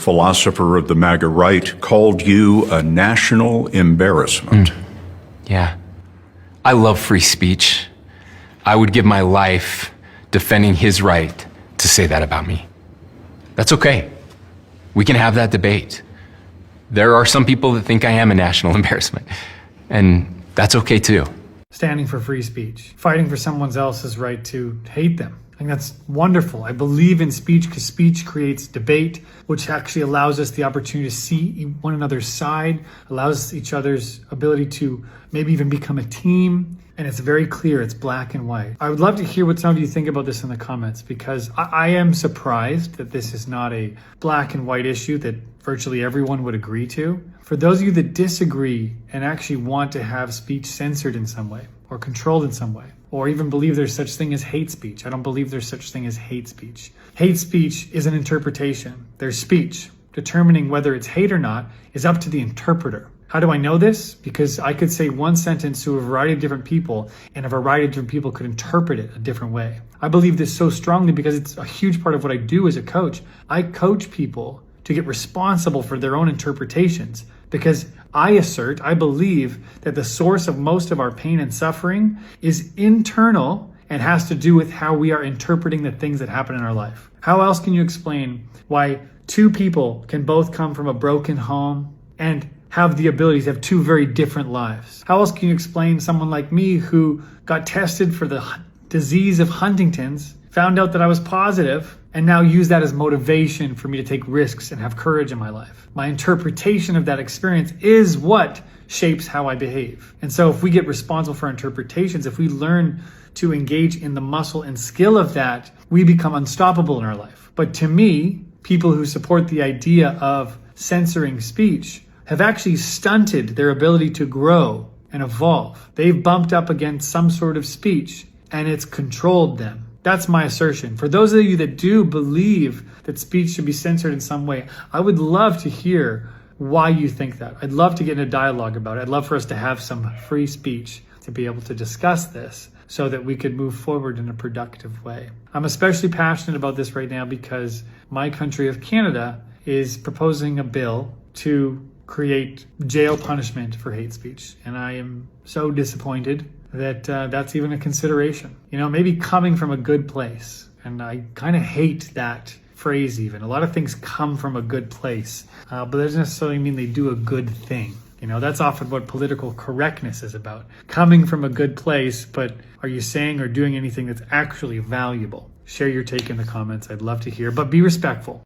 philosopher of the MAGA right, called you a national embarrassment. Yeah. I love free speech. I would give my life defending his right to say that about me. That's okay. We can have that debate. There are some people that think I am a national embarrassment, and that's okay too. Standing for free speech, fighting for someone else's right to hate them. I think that's wonderful. I believe in speech because speech creates debate, which actually allows us the opportunity to see one another's side, allows each other's ability to maybe even become a team. And it's very clear, it's black and white. I would love to hear what some of you think about this in the comments, because I am surprised that this is not a black and white issue that virtually everyone would agree to. For those of you that disagree and actually want to have speech censored in some way or controlled in some way, or even believe there's such thing as hate speech. I don't believe there's such thing as hate speech. Hate speech is an interpretation. There's speech. Determining whether it's hate or not is up to the interpreter. How do I know this? Because I could say one sentence to a variety of different people, and a variety of different people could interpret it a different way. I believe this so strongly because it's a huge part of what I do as a coach. I coach people to get responsible for their own interpretations, because I believe that the source of most of our pain and suffering is internal and has to do with how we are interpreting the things that happen in our life. How else can you explain why two people can both come from a broken home and have the ability to have two very different lives? How else can you explain someone like me who got tested for the disease of Huntington's, found out that I was positive, and now use that as motivation for me to take risks and have courage in my life? My interpretation of that experience is what shapes how I behave. And so if we get responsible for interpretations, if we learn to engage in the muscle and skill of that, we become unstoppable in our life. But to me, people who support the idea of censoring speech have actually stunted their ability to grow and evolve. They've bumped up against some sort of speech and it's controlled them. That's my assertion. For those of you that do believe that speech should be censored in some way, I would love to hear why you think that. I'd love to get in a dialogue about it. I'd love for us to have some free speech to be able to discuss this so that we could move forward in a productive way. I'm especially passionate about this right now because my country of Canada is proposing a bill to create jail punishment for hate speech. And I am so disappointed that that's even a consideration. You know, maybe coming from a good place. And I kind of hate that phrase even. A lot of things come from a good place, but that doesn't necessarily mean they do a good thing. You know, that's often what political correctness is about. Coming from a good place, but are you saying or doing anything that's actually valuable? Share your take in the comments. I'd love to hear, but be respectful.